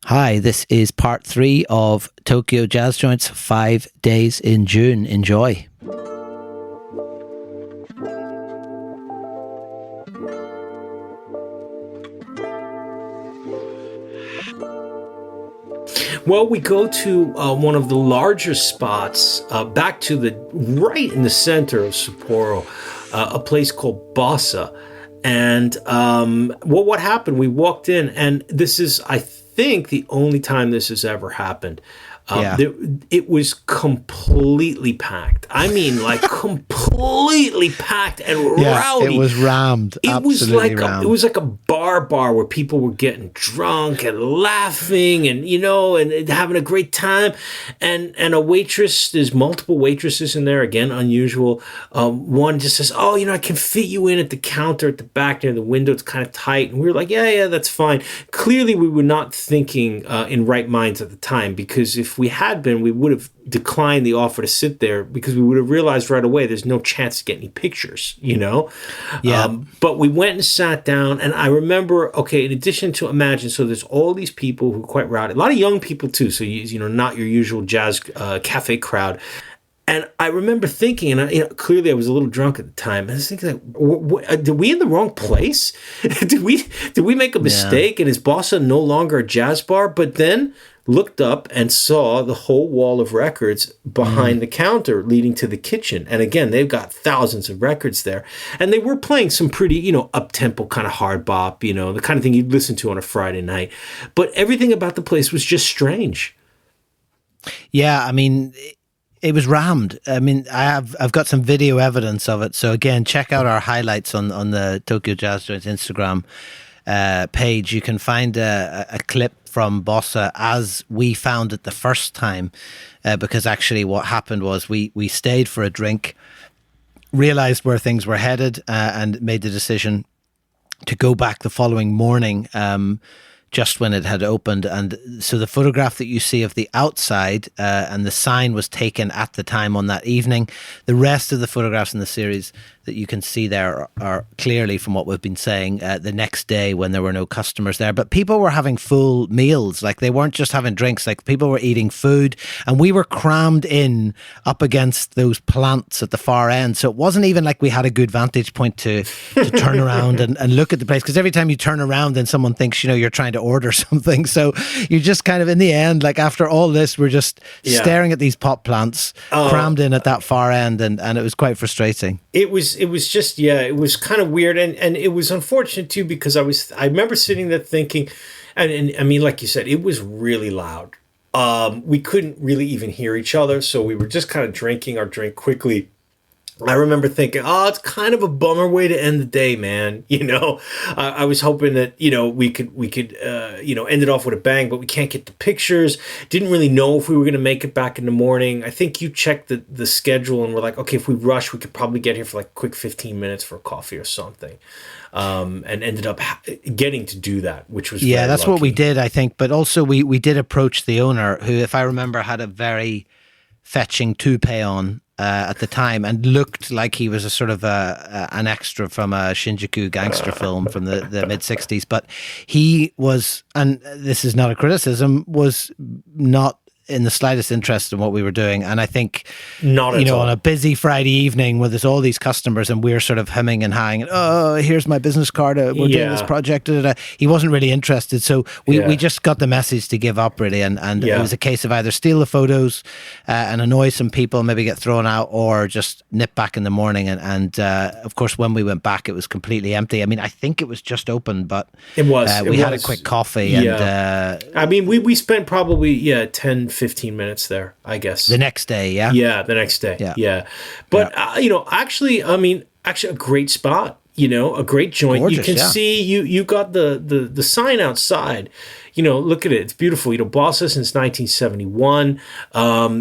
Hi, this is part 3 of Tokyo Jazz Joints 5 Days in June. Enjoy. Well, we go to one of the larger spots, back to the right in the center of Sapporo, a place called Bossa. And what happened? We walked in, and this is, I think, the only time this has ever happened. Yeah. It was completely packed. I mean, like completely packed and rowdy. It was rammed. It was like rammed. it was like a bar where people were getting drunk and laughing and and having a great time. And a waitress. There's multiple waitresses in there. Again, unusual. One just says, "Oh, I can fit you in at the counter at the back near the window. It's kind of tight." And we were like, "Yeah, that's fine." Clearly, we were not thinking in right minds at the time, because if we had been, we would have declined the offer to sit there, because we would have realized right away there's no chance to get any pictures, Yeah. But we went and sat down, and I remember, okay, in addition to Imagine, so there's all these people who are quite rowdy, a lot of young people too, so not your usual jazz cafe crowd. And I remember thinking, and clearly I was a little drunk at the time. I was thinking, like, did we in the wrong place? did we make a mistake? And is Bossa no longer a jazz bar? But then looked up and saw the whole wall of records behind the counter leading to the kitchen. And again, they've got thousands of records there. And they were playing some pretty, up-tempo kind of hard bop, the kind of thing you'd listen to on a Friday night. But everything about the place was just strange. Yeah, I mean, it was rammed. I mean, I've got some video evidence of it. So again, check out our highlights on the Tokyo Jazz Joints Instagram page. You can find a clip from Bossa as we found it the first time, because actually what happened was we stayed for a drink, realized where things were headed, and made the decision to go back the following morning, just when it had opened. And so the photograph that you see of the outside and the sign was taken at the time on that evening. The rest of the photographs in the series that you can see there are clearly, from what we've been saying, the next day when there were no customers there. But people were having full meals. Like, they weren't just having drinks. Like, people were eating food, and we were crammed in up against those plants at the far end. So it wasn't even like we had a good vantage point to turn around and look at the place. Because every time you turn around, then someone thinks, you're trying to order something. So you just kind of, in the end, like, after all this, we're just staring at these pot plants crammed in at that far end. And it was quite frustrating. It was just, it was kind of weird. And it was unfortunate too, because I remember sitting there thinking, and I mean, like you said, it was really loud. We couldn't really even hear each other. So we were just kind of drinking our drink quickly. I remember thinking, it's kind of a bummer way to end the day, man. I was hoping that, we could end it off with a bang, but we can't get the pictures. Didn't really know if we were going to make it back in the morning. I think you checked the schedule and we're like, okay, if we rush, we could probably get here for like a quick 15 minutes for a coffee or something. And ended up getting to do that, which was that's lucky. What we did, I think. But also we did approach the owner, who, if I remember, had a very fetching toupee on at the time, and looked like he was a sort of an extra from a Shinjuku gangster film from the mid-60s. But he was, and this is not a criticism, was not in the slightest interest in what we were doing. And I think, not at all. On a busy Friday evening where there's all these customers and we're sort of humming and hawing, here's my business card, we're doing this project, he wasn't really interested. So we just got the message to give up, really. And it was a case of either steal the photos and annoy some people, maybe get thrown out, or just nip back in the morning. And of course, when we went back, it was completely empty. I mean, I think it was just open, but it was. We had a quick coffee. And I mean, we spent probably 10-15 minutes there, I guess. The next day, yeah? Yeah, the next day. Yeah. But, actually, a great spot, a great joint. Gorgeous, you can see, you got the sign outside. Look at it. It's beautiful. Bossa since 1971.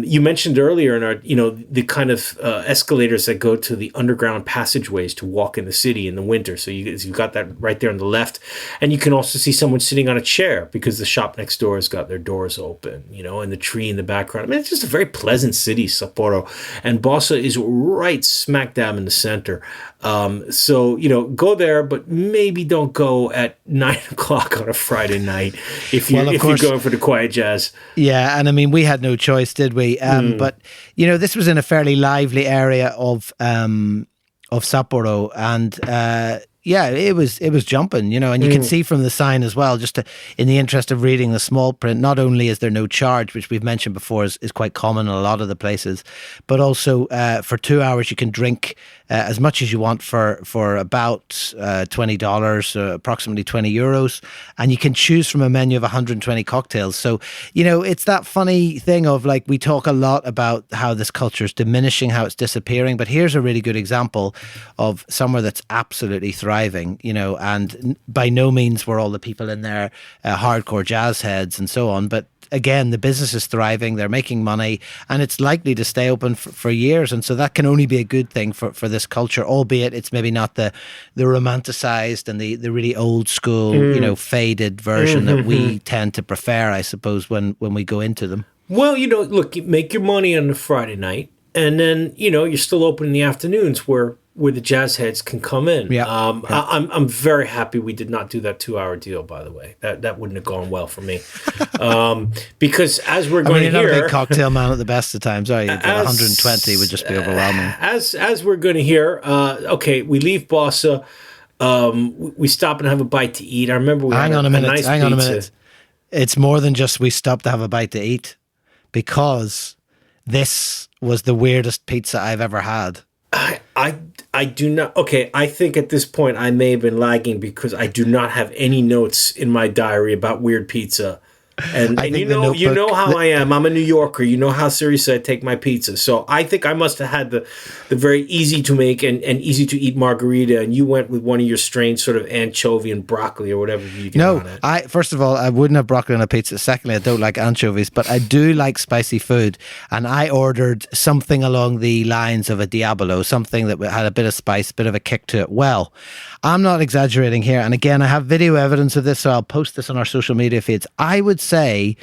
You mentioned earlier in our, the kind of escalators that go to the underground passageways to walk in the city in the winter. So you've got that right there on the left. And you can also see someone sitting on a chair because the shop next door has got their doors open, and the tree in the background. I mean, it's just a very pleasant city, Sapporo. And Bossa is right smack dab in the center. So, go there, but maybe don't go at 9 o'clock on a Friday night. if you're going for the quiet jazz. Yeah, and I mean, we had no choice, did we? But this was in a fairly lively area of Sapporo, and it was jumping, and you can see from the sign as well, in the interest of reading the small print, not only is there no charge, which we've mentioned before is quite common in a lot of the places, but also for 2 hours you can drink as much as you want for about $20, approximately €20, and you can choose from a menu of 120 cocktails. So, it's that funny thing of like, we talk a lot about how this culture is diminishing, how it's disappearing, but here's a really good example of somewhere that's absolutely thriving, and by no means were all the people in there hardcore jazz heads and so on, but again, the business is thriving, they're making money, and it's likely to stay open for years. And so that can only be a good thing for this culture, albeit it's maybe not the romanticized and the really old school, faded version that we tend to prefer, I suppose, when we go into them. Well, look, you make your money on a Friday night, and then, you're still open in the afternoons where the jazz heads can come in. Yeah. I'm very happy we did not do that 2-hour deal, by the way. That wouldn't have gone well for me. Because as we're going to hear... You're not a big cocktail man at the best of times, are you? 120 would just be overwhelming. As we're going to hear, we leave Bossa, we stop and have a bite to eat. I remember we had a nice pizza. Hang on a minute. It's more than just we stopped to have a bite to eat, because this was the weirdest pizza I've ever had. I do not. Okay, I think at this point I may have been lagging because I do not have any notes in my diary about weird pizza. And you know how I am. I'm a New Yorker. You know how seriously I take my pizza. So I think I must have had the very easy to make and easy to eat margarita. And you went with one of your strange sort of anchovy and broccoli or whatever you get on it. First of all, I wouldn't have broccoli on a pizza. Secondly, I don't like anchovies, but I do like spicy food. And I ordered something along the lines of a Diabolo, something that had a bit of spice, a bit of a kick to it. Well, I'm not exaggerating here. And again, I have video evidence of this, so I'll post this on our social media feeds. I would say,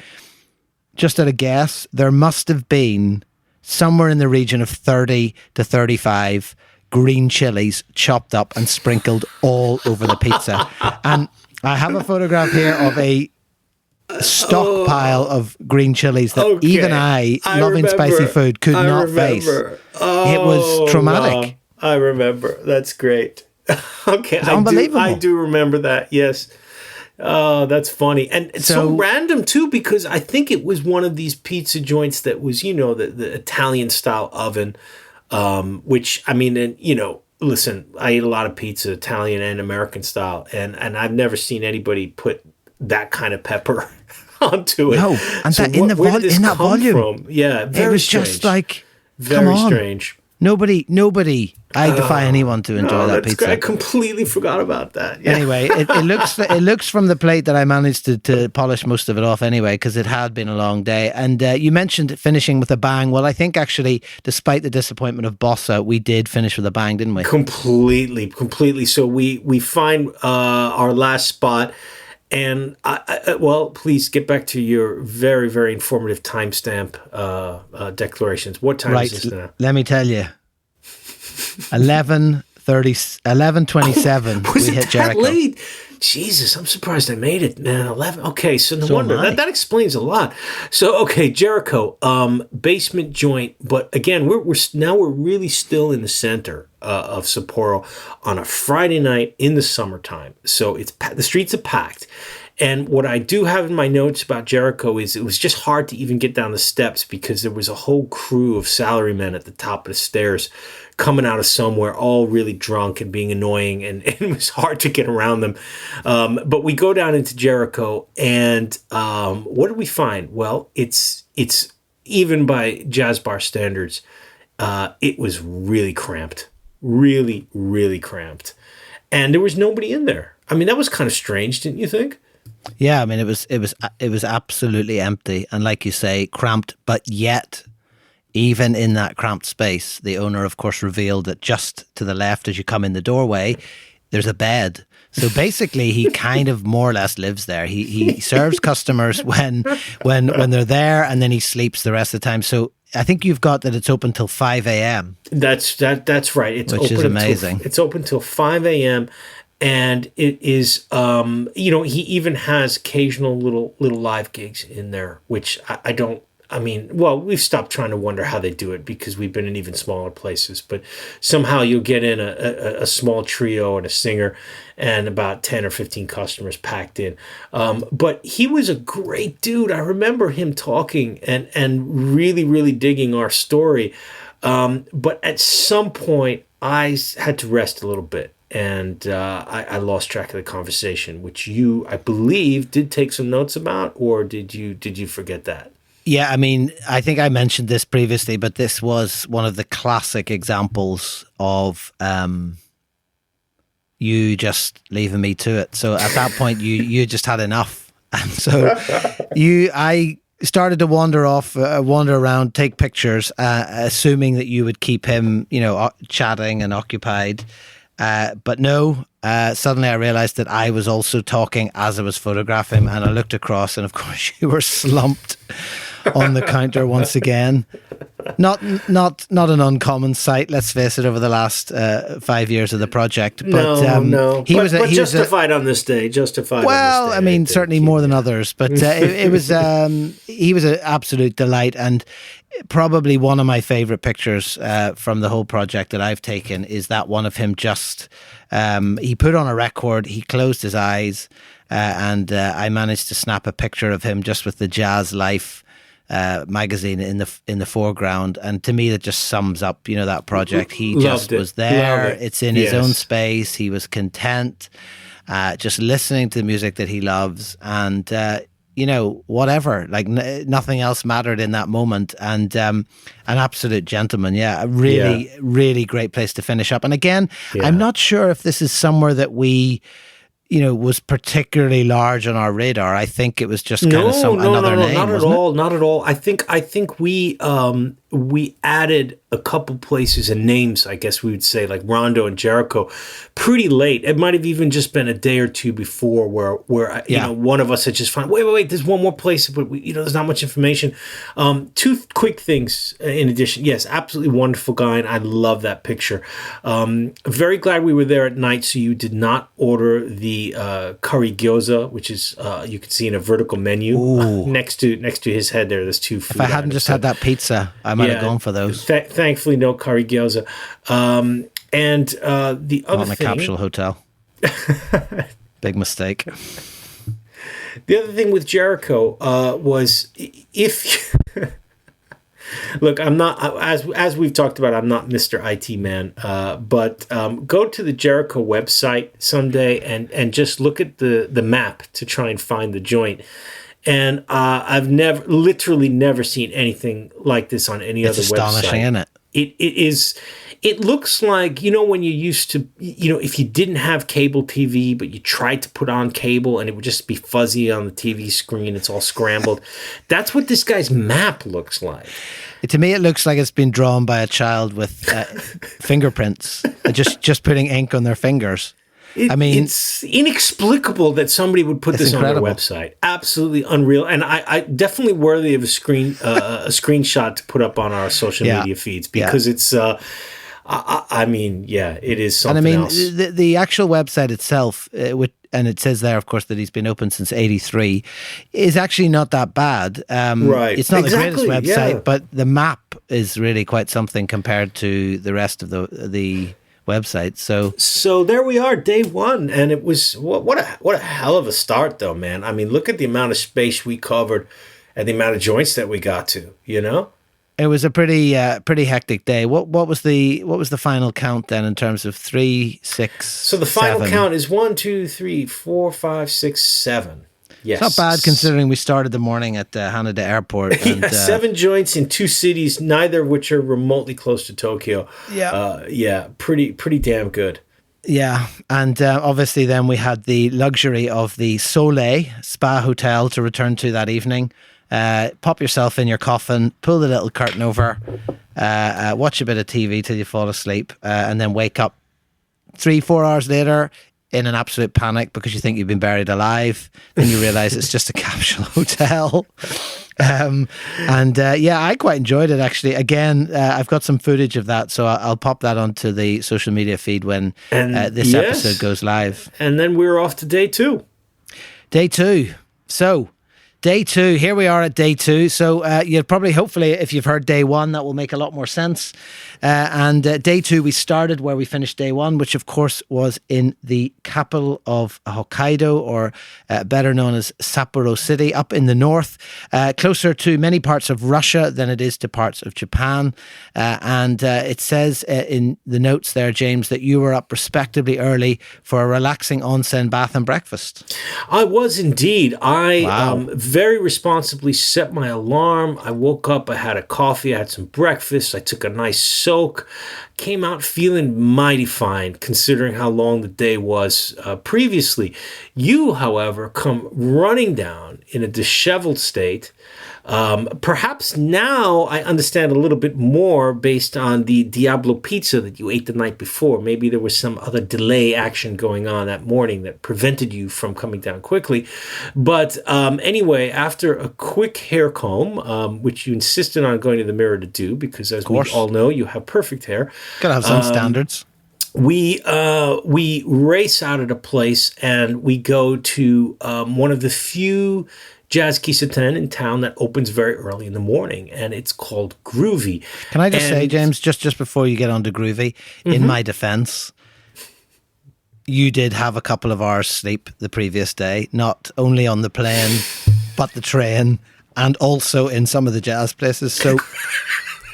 just at a guess, there must have been somewhere in the region of 30 to 35 green chilies chopped up and sprinkled all over the pizza. And I have a photograph here of a stockpile of green chilies that even I loving spicy food, could not face. It was traumatic. Wow. I remember. That's great. Okay, it's unbelievable. I do remember that. Yes. Oh, that's funny. And it's so random too, because I think it was one of these pizza joints that was, the Italian style oven, which, I mean, and, listen, I eat a lot of pizza, Italian and American style, and I've never seen anybody put that kind of pepper onto it. No, and so in that volume. From? Yeah, very it was strange. Just like, very strange. Nobody. I defy anyone to enjoy that pizza. I completely forgot about that. Yeah. Anyway, it looks from the plate that I managed to polish most of it off anyway, because it had been a long day. And you mentioned finishing with a bang. Well, I think actually, despite the disappointment of Bossa, we did finish with a bang, didn't we? Completely. So we find our last spot. And please get back to your very, very informative timestamp declarations. What time is this now? Let me tell you. 11:27. Was we it hit that Jericho. late? Jesus, I'm surprised I made it, man. 11. Okay, so no wonder. That explains a lot. So, okay, Jericho, basement joint, but again, we're really still in the center of Sapporo on a Friday night in the summertime. So the streets are packed. And what I do have in my notes about Jericho is it was just hard to even get down the steps because there was a whole crew of salarymen at the top of the stairs coming out of somewhere, all really drunk and being annoying, and it was hard to get around them. But we go down into Jericho, and what do we find? Well, it's even by jazz bar standards, it was really cramped, really, really cramped, and there was nobody in there. I mean, that was kind of strange, didn't you think? Yeah, I mean, it was absolutely empty, and like you say, cramped. But yet, even in that cramped space, the owner, of course, revealed that just to the left as you come in the doorway, there's a bed. So basically, he kind of more or less lives there. He serves customers when they're there, and then he sleeps the rest of the time. So I think you've got that it's open till 5 a.m. That's right. Which is amazing. It's open till 5 a.m. and it is, he even has occasional little live gigs in there, which I don't. I mean, well, we've stopped trying to wonder how they do it because we've been in even smaller places. But somehow you'll get in a small trio and a singer and about 10 or 15 customers packed in. But he was a great dude. I remember him talking and really, really digging our story. But at some point, I had to rest a little bit. And I lost track of the conversation, which you, I believe, did take some notes about, or did you forget that? Yeah, I mean, I think I mentioned this previously, but this was one of the classic examples of you just leaving me to it. So at that point, you just had enough, and so I started to wander around, take pictures, assuming that you would keep him, chatting and occupied. But no, suddenly I realized that I was also talking as I was photographing, and I looked across, and of course you were slumped on the counter once again. Not an uncommon sight, let's face it, over the last 5 years of the project. But no. He was justified on this day. Justified. Well, on this day, I mean, certainly more than others. But it was he was an absolute delight, and probably one of my favorite pictures from the whole project that I've taken is that one of him just. He put on a record. He closed his eyes, and I managed to snap a picture of him just with the Jazz Life magazine in the foreground, and to me that just sums up that project. He just was there. It's in his own space. He was content, just listening to the music that he loves, and whatever, like nothing else mattered in that moment. And an absolute gentleman. A really great place to finish up. And again, I'm not sure if this is somewhere that we was particularly large on our radar. I think it was just kind of another name. Not at all. I think we added a couple places and names, I guess we would say, like Rondo and Jericho, pretty late. It might have even just been a day or two before where one of us had just found, wait, there's one more place, but there's not much information. Two quick things in addition. Yes, absolutely wonderful guy, and I love that picture. Very glad we were there at night, so you did not order the curry gyoza, which is you can see in a vertical menu next to his head there. There's two food. If I hadn't just had that pizza, I might have gone for those. Thankfully, no curry gyoza. And the other on the thing, Capsule Hotel. Big mistake. The other thing with Jericho was if look, I'm not as we've talked about. I'm not Mr. IT man, but go to the Jericho website someday and just look at the map to try and find the joint. And I've literally never seen anything like this on any other website. It's astonishing, isn't it? It is. It looks like, when you used to, if you didn't have cable TV, but you tried to put on cable and it would just be fuzzy on the TV screen, it's all scrambled. That's what this guy's map looks like. To me, it looks like it's been drawn by a child with fingerprints, just putting ink on their fingers. It's inexplicable that somebody would put this incredible on their website. Absolutely unreal, and I definitely worthy of a screenshot to put up on our social media feeds because it's. It is something else. The actual website itself, and it says there, of course, that he's been open since '83, is actually not that bad. Right, it's not the greatest website, but the map is really quite something compared to the rest of the website. So there we are, day one, and it was what a hell of a start, though, man. I mean, look at the amount of space we covered and the amount of joints that we got to. It was a pretty hectic day. What was the final count then in terms of 3, 6? So the final count is 1, 2, 3, 4, 5, 6, 7. Yes. It's not bad considering we started the morning at Haneda Airport. And, 7 joints in 2 cities, neither of which are remotely close to Tokyo. Pretty damn good. Yeah, and obviously then we had the luxury of the Soleil Spa Hotel to return to that evening. Pop yourself in your coffin, pull the little curtain over, watch a bit of TV till you fall asleep, and then wake up 3-4 hours later in an absolute panic because you think you've been buried alive. Then you realize it's just a capsule hotel. Yeah, I quite enjoyed it actually. Again, I've got some footage of that, so I'll pop that onto the social media feed when And this episode goes live. And then we're off to day 2. Day 2. So, day 2. Here we are at day 2. So you'll probably, hopefully, if you've heard day 1, that will make a lot more sense. Day 2, we started where we finished day 1, which of course was in the capital of Hokkaido, or better known as Sapporo City, up in the north, closer to many parts of Russia than it is to parts of Japan. It says in the notes there, James, that you were up respectably early for a relaxing onsen bath and breakfast. I was indeed. Wow. I very responsibly set my alarm. I woke up, I had a coffee, I had some breakfast, I took a nice soak, came out feeling mighty fine considering how long the day was previously. You, however, come running down in a disheveled state. Perhaps now I understand a little bit more based on the Diablo pizza that you ate the night before. Maybe there was some other delay action going on that morning that prevented you from coming down quickly. But anyway, after a quick hair comb, which you insisted on going to the mirror to do, because as we all know, you have perfect hair. Gotta have some standards. We race out of the place and we go to one of the few jazz kiseten in town that opens very early in the morning, and it's called Groovy. Can I just say, James, just before you get on to Groovy, in my defense, you did have a couple of hours sleep the previous day, not only on the plane, but the train, and also in some of the jazz places. So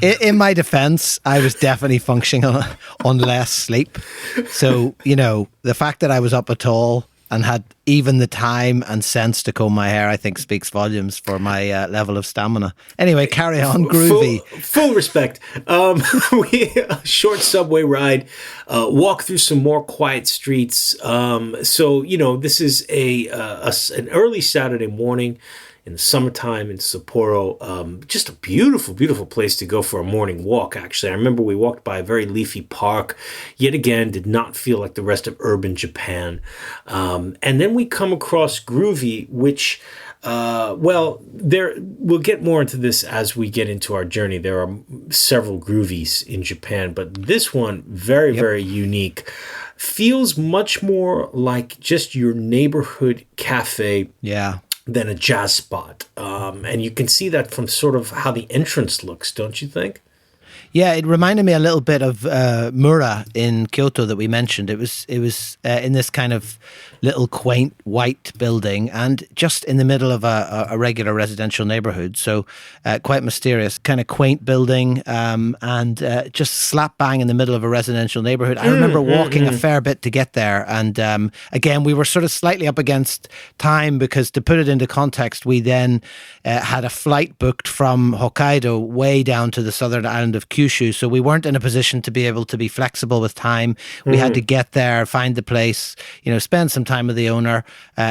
in my defense, I was definitely functioning on less sleep. So, the fact that I was up at all and had even the time and sense to comb my hair, I think speaks volumes for my level of stamina. Anyway, carry on, Groovy. Full respect. A short subway ride, walk through some more quiet streets. This is an early Saturday morning in the summertime in Sapporo. Just a beautiful, beautiful place to go for a morning walk, actually. I remember we walked by a very leafy park. Yet again, did not feel like the rest of urban Japan. And then we come across Groovy, which, we'll get more into this as we get into our journey. There are several Groovies in Japan, but this one, very, very unique. Feels much more like just your neighborhood cafe. Yeah. Than a jazz spot. And you can see that from sort of how the entrance looks, don't you think? Yeah, it reminded me a little bit of Mura in Kyoto that we mentioned. It was in this kind of little quaint white building and just in the middle of a regular residential neighborhood. So quite mysterious, kind of quaint building and just slap bang in the middle of a residential neighborhood. I remember walking a fair bit to get there. And again, we were sort of slightly up against time because, to put it into context, we then had a flight booked from Hokkaido way down to the southern island of Kyushu. So we weren't in a position to be able to be flexible with time. We had to get there, find the place, spend some time with the owner,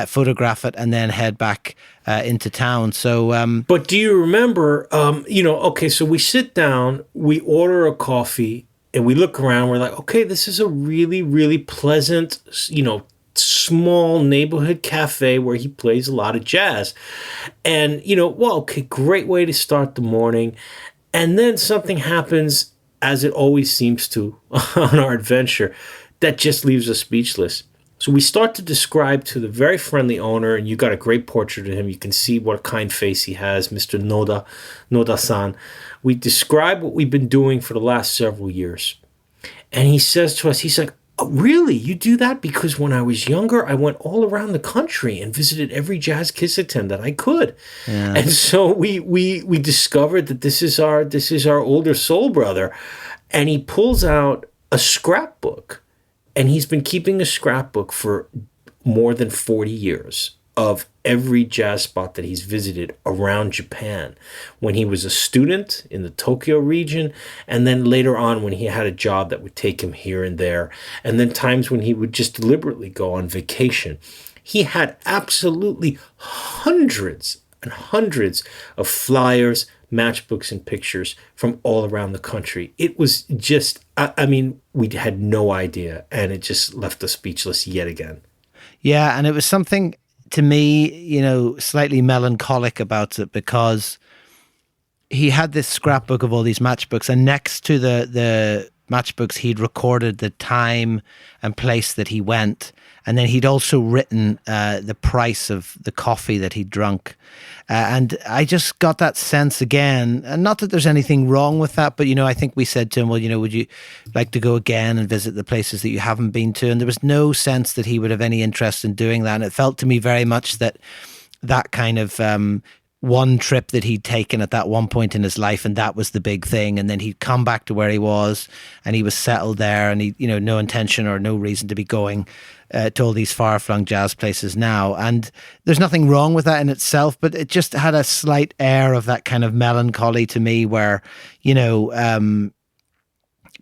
photograph it, and then head back into town. So, but do you remember, so we sit down, we order a coffee, and we look around, we're like, okay, this is a really, really pleasant, small neighborhood cafe where he plays a lot of jazz. And, great way to start the morning. And then something happens, as it always seems to on our adventure, that just leaves us speechless. So we start to describe to the very friendly owner, and you got a great portrait of him. You can see what a kind face he has, Mr. Noda-san. We describe what we've been doing for the last several years. And he says to us, he's like, oh, really? You do that? Because when I was younger, I went all around the country and visited every jazz kiseten that I could. Yeah. And so we discovered that this is our older soul brother. And he pulls out a scrapbook. And he's been keeping a scrapbook for more than 40 years of every jazz spot that he's visited around Japan. When he was a student in the Tokyo region, and then later on when he had a job that would take him here and there, and then times when he would just deliberately go on vacation. He had absolutely hundreds and hundreds of flyers, matchbooks, and pictures from all around the country. It was just, we had no idea, and it just left us speechless yet again. Yeah, and it was something to me, slightly melancholic about it, because he had this scrapbook of all these matchbooks, and next to the matchbooks, he'd recorded the time and place that he went. And then he'd also written the price of the coffee that he'd drunk. And I just got that sense again, and not that there's anything wrong with that, but, I think we said to him, well, would you like to go again and visit the places that you haven't been to? And there was no sense that he would have any interest in doing that. And it felt to me very much that kind of one trip that he'd taken at that one point in his life, and that was the big thing. And then he'd come back to where he was, and he was settled there, and he, no intention or no reason to be going to all these far-flung jazz places now. And there's nothing wrong with that in itself, but it just had a slight air of that kind of melancholy to me, where,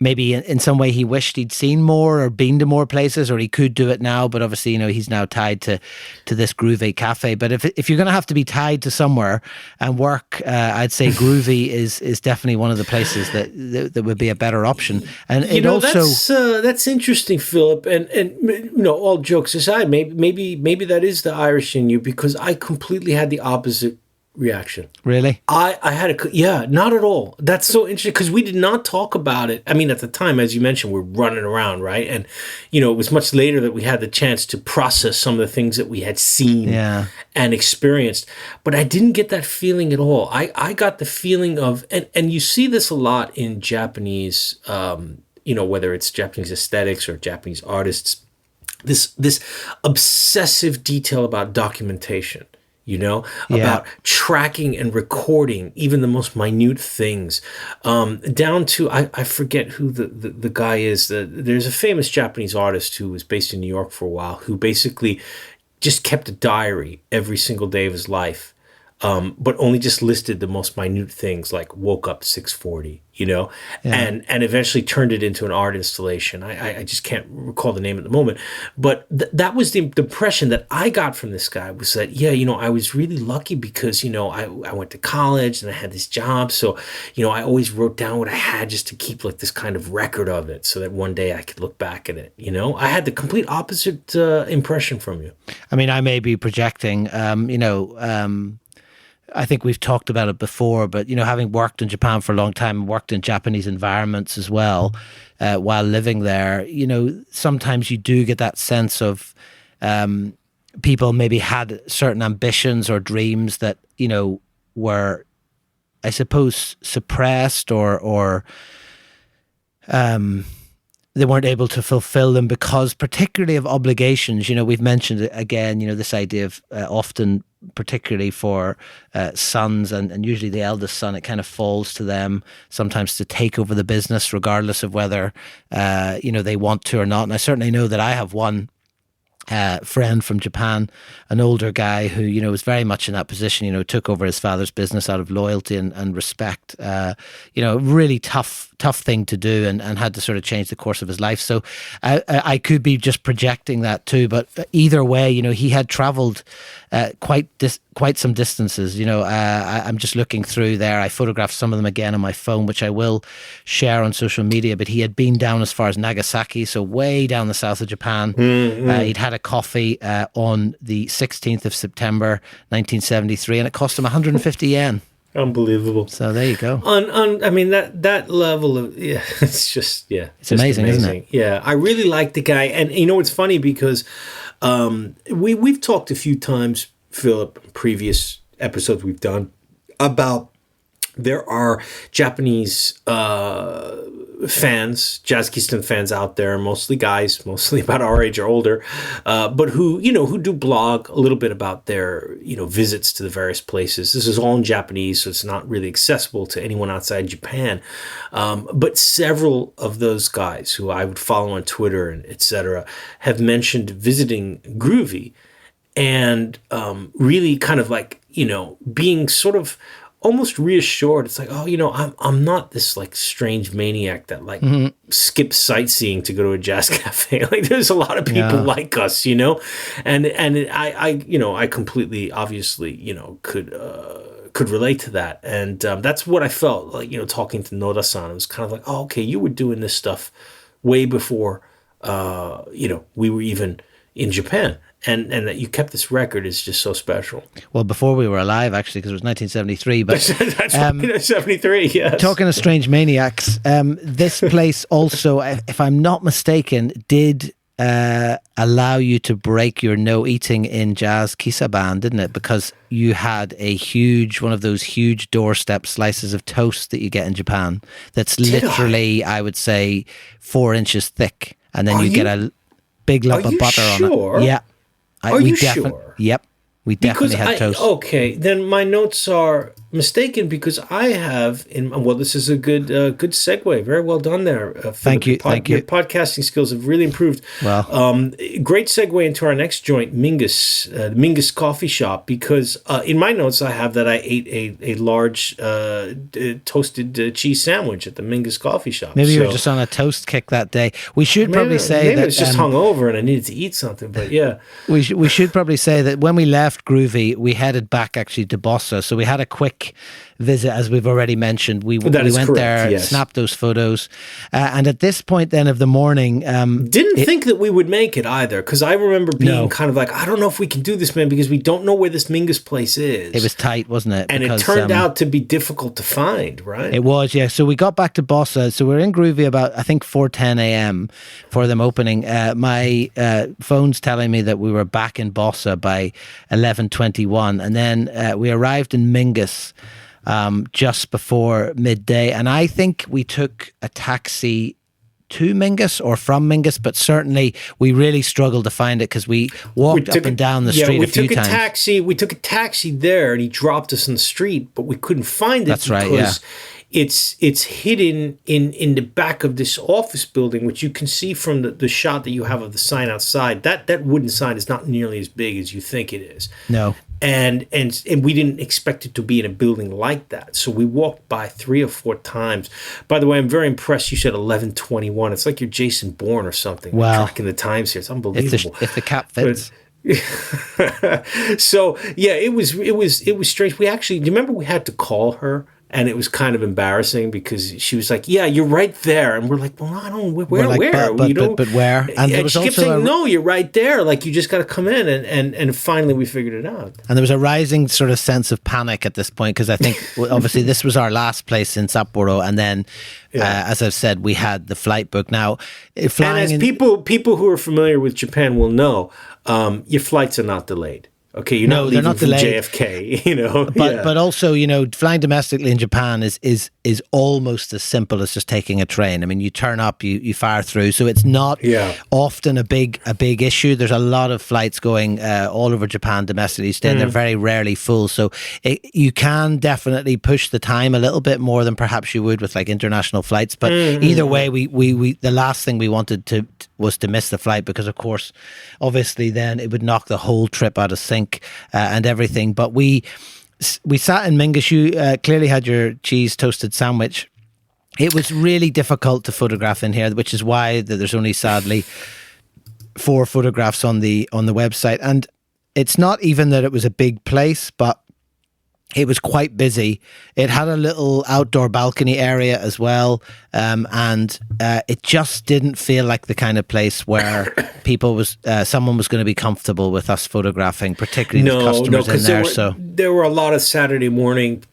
maybe in some way he wished he'd seen more or been to more places, or he could do it now. But obviously, he's now tied to this Groovy cafe. But if you're going to have to be tied to somewhere and work, I'd say Groovy is definitely one of the places that would be a better option. And that's interesting, Philip. And all jokes aside, maybe that is the Irish in you, because I completely had the opposite reaction. Really? I had not at all. That's so interesting, because we did not talk about it. I mean, at the time, as you mentioned, we're running around, right? And, it was much later that we had the chance to process some of the things that we had seen and experienced. But I didn't get that feeling at all. I got the feeling of, and you see this a lot in Japanese, whether it's Japanese aesthetics or Japanese artists, this obsessive detail about documentation. About tracking and recording even the most minute things, down to, I forget who the guy is. There's a famous Japanese artist who was based in New York for a while, who basically just kept a diary every single day of his life, but only just listed the most minute things, like woke up 6:40, and eventually turned it into an art installation. I just can't recall the name at the moment, but that was the impression that I got from this guy, was that, I was really lucky because, I went to college and I had this job. So, I always wrote down what I had just to keep like this kind of record of it, so that one day I could look back at it. I had the complete opposite impression from you. I mean, I may be projecting, I think we've talked about it before, but, having worked in Japan for a long time, worked in Japanese environments as well, while living there, sometimes you do get that sense of people maybe had certain ambitions or dreams that, were, I suppose, suppressed or they weren't able to fulfill them because particularly of obligations. We've mentioned it again, this idea of often, particularly for sons and usually the eldest son, it kind of falls to them sometimes to take over the business regardless of whether, they want to or not. And I certainly know that I have one friend from Japan, an older guy who, was very much in that position, took over his father's business out of loyalty and respect, really tough thing to do and had to sort of change the course of his life. So I could be just projecting that too, but either way, he had traveled quite some distances. I'm just looking through there. I photographed some of them again on my phone, which I will share on social media, but he had been down as far as Nagasaki, so way down the south of Japan. He'd had a coffee on the 16th of September 1973, and it cost him 150 yen. Unbelievable. So there you go. I mean, that level of, it's just, it's amazing, isn't it? Yeah, I really like the guy. And it's funny because we've talked a few times, Philip, previous episodes we've done, about there are Japanese fans, Jazz Keystone fans out there, mostly guys, mostly about our age or older, but who do blog a little bit about their, visits to the various places. This is all in Japanese, so it's not really accessible to anyone outside Japan. But several of those guys who I would follow on Twitter and etc. have mentioned visiting Groovy and really kind of like, being sort of almost reassured. It's like, I'm not this like strange maniac that like skips sightseeing to go to a jazz cafe. Like there's a lot of people like us, and I completely obviously could relate to that, and that's what I felt like talking to Noda-san. It was kind of like, oh, okay, you were doing this stuff way before we were even in Japan. And that you kept this record is just so special. Well, before we were alive, actually, because it was 1973. But that's right, 73. Yes. Talking of strange maniacs, this place also, if I'm not mistaken, did allow you to break your no eating in jazz kisa ban, didn't it? Because you had one of those huge doorstep slices of toast that you get in Japan. That's literally, I would say, 4 inches thick, and then you get a big lump of butter on it. Yeah. Are you sure? Yep. We definitely had toast. Okay, then my notes are mistaken because I have this is a good segue. Very well done there. Thank you. Your podcasting skills have really improved. Well, great segue into our next joint, Mingus Coffee Shop, because in my notes I have that I ate a large toasted cheese sandwich at the Mingus Coffee Shop. Maybe you were just on a toast kick that day. We should probably say that it was just hungover and I needed to eat something. But yeah, we should probably say that when we left Groovy, we headed back actually to Bossa. So we had a quick visit, as we've already mentioned. We went correct, there, yes. Snapped those photos. And at this point then of the morning... Didn't think that we would make it either, because I remember being kind of like, I don't know if we can do this, man, because we don't know where this Mingus place is. It was tight, wasn't it? And it turned out to be difficult to find, right? It was, yeah. So we got back to Bossa. So we're in Groovy about, I think, 4:10 a.m. for them opening. My phone's telling me that we were back in Bossa by 11:21. And then we arrived in Mingus just before midday. And I think we took a taxi to Mingus or from Mingus, but certainly we really struggled to find it because we walked up and down the street a few times. We took a taxi there and he dropped us in the street, but we couldn't find it. That's right, yeah. It's hidden in the back of this office building, which you can see from the shot that you have of the sign outside. That wooden sign is not nearly as big as you think it is. No. And we didn't expect it to be in a building like that. So we walked by 3 or 4 times. By the way, I'm very impressed. You said 11:21. It's like you're Jason Bourne or something. Wow. Tracking the times here. It's unbelievable. If the cap fits. So yeah, it was strange. We actually, do you remember we had to call her? And it was kind of embarrassing because she was like, "Yeah, you're right there," and we're like, "Well, I don't. Where? But where?" And there was she kept saying, "No, you're right there. Like you just got to come in." And finally, we figured it out. And there was a rising sort of sense of panic at this point because I think obviously this was our last place in Sapporo, and then, as I've said, we had the flight booked. Now, flying and as people who are familiar with Japan will know, your flights are not delayed. Okay, you're not leaving from JFK, you know. But also, you know, flying domestically in Japan is almost as simple as just taking a train. I mean, you turn up, you fire through, so it's not often a big issue. There's a lot of flights going all over Japan domestically. They're very rarely full, so you can definitely push the time a little bit more than perhaps you would with like international flights. But either way, we the last thing we wanted was to miss the flight because, of course, obviously, then it would knock the whole trip out of sync. And everything, but we sat in Mingus. You clearly had your cheese toasted sandwich. It was really difficult to photograph in here, which is why there's only sadly 4 photographs on the website. And it's not even that it was a big place, but it was quite busy. It had a little outdoor balcony area as well, and it just didn't feel like the kind of place where someone was going to be comfortable with us photographing, particularly with customers in there. There were a lot of Saturday morning,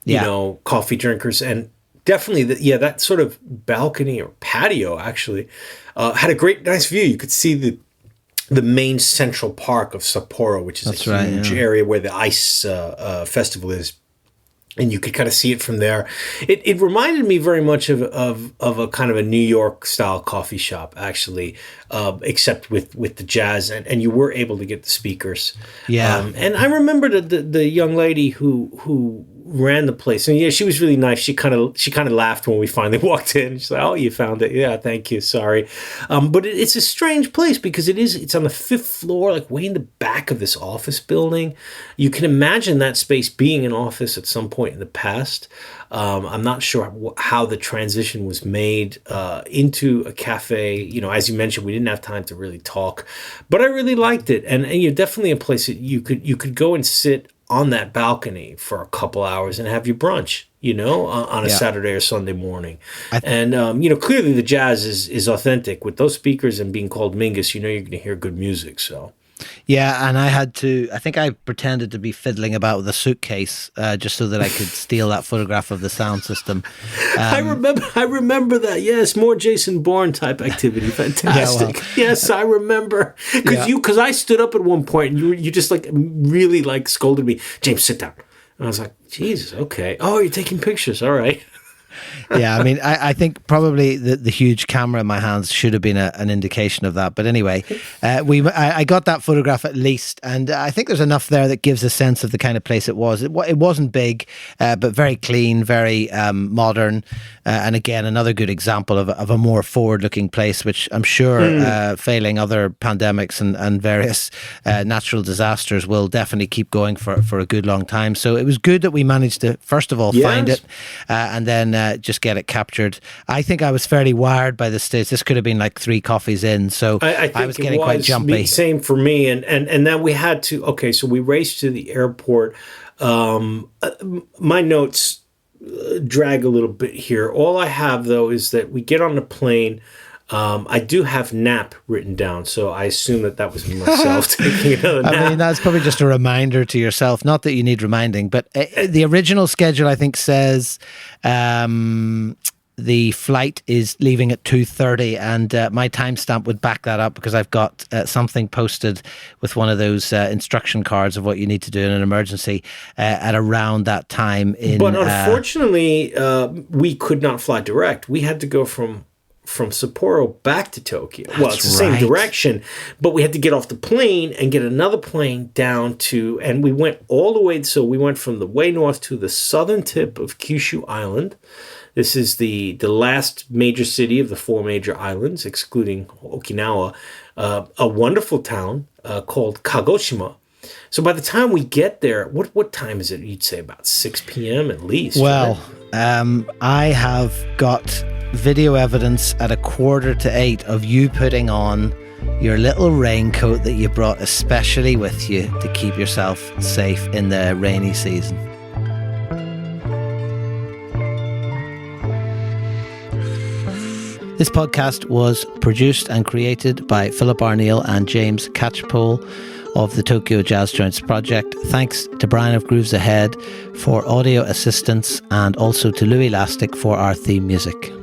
coffee drinkers, and definitely that sort of balcony or patio actually had a nice view. You could see the main central park of Sapporo, which is a huge area where the ice festival is. And you could kind of see it from there. It reminded me very much of a kind of a New York style coffee shop, actually, except with the jazz, and you were able to get the speakers. Yeah. And I remember the young lady who ran the place, and she was really nice. She kind of laughed when we finally walked in. She's like, "Oh, you found it? Yeah, thank you. Sorry." But it's a strange place because it's on the 5th floor, like way in the back of this office building. You can imagine that space being an office at some point in the past. I'm not sure how the transition was made into a cafe. You know, as you mentioned, we didn't have time to really talk, but I really liked it, and you're definitely a place that you could go and sit on that balcony for a couple hours and have your brunch, on a Saturday or Sunday morning. And clearly the jazz is authentic with those speakers and being called Mingus. You're going to hear good music. So Yeah, and I think I pretended to be fiddling about with a suitcase just so that I could steal that photograph of the sound system. I remember that. Yes, more Jason Bourne type activity. Fantastic. Yes, I remember. Because I stood up at one point and you just like really like scolded me. James, sit down. And I was like, Jesus, okay. Oh, you're taking pictures. All right. Yeah, I mean, I think probably the huge camera in my hands should have been an indication of that. But anyway, I got that photograph at least, and I think there's enough there that gives a sense of the kind of place it was. It wasn't big, but very clean, very modern, and again, another good example of a more forward-looking place, which I'm sure, failing other pandemics and various natural disasters, will definitely keep going for a good long time. So it was good that we managed to, first of all, find it, and then just get it captured. I think I was fairly wired by this stage. This could have been like 3 coffees in, so I was getting quite jumpy. Same for me, and then we had to. Okay, so we raced to the airport. My notes drag a little bit here. All I have though is that we get on the plane. I do have nap written down, so I assume that was myself taking another nap. I mean, that's probably just a reminder to yourself. Not that you need reminding, but the original schedule, I think, says the flight is leaving at 2:30, and my timestamp would back that up because I've got something posted with one of those instruction cards of what you need to do in an emergency at around that time. But unfortunately, we could not fly direct. We had to go from Sapporo back to Tokyo. Well, it's the same direction, but we had to get off the plane and get another plane down to, and we went all the way, so we went from the way north to the southern tip of Kyushu Island. This is the last major city of the 4 major islands, excluding Okinawa, a wonderful town called Kagoshima. So by the time we get there, what time is it? You'd say about 6 p.m. at least. Well, right? I have got video evidence at 7:45 of you putting on your little raincoat that you brought especially with you to keep yourself safe in the rainy season. This podcast was produced and created by Philip Arneil and James Catchpole of the Tokyo Jazz Joints Project. Thanks to Brian of Grooves Ahead for audio assistance, and also to Louie Lastic for our theme music.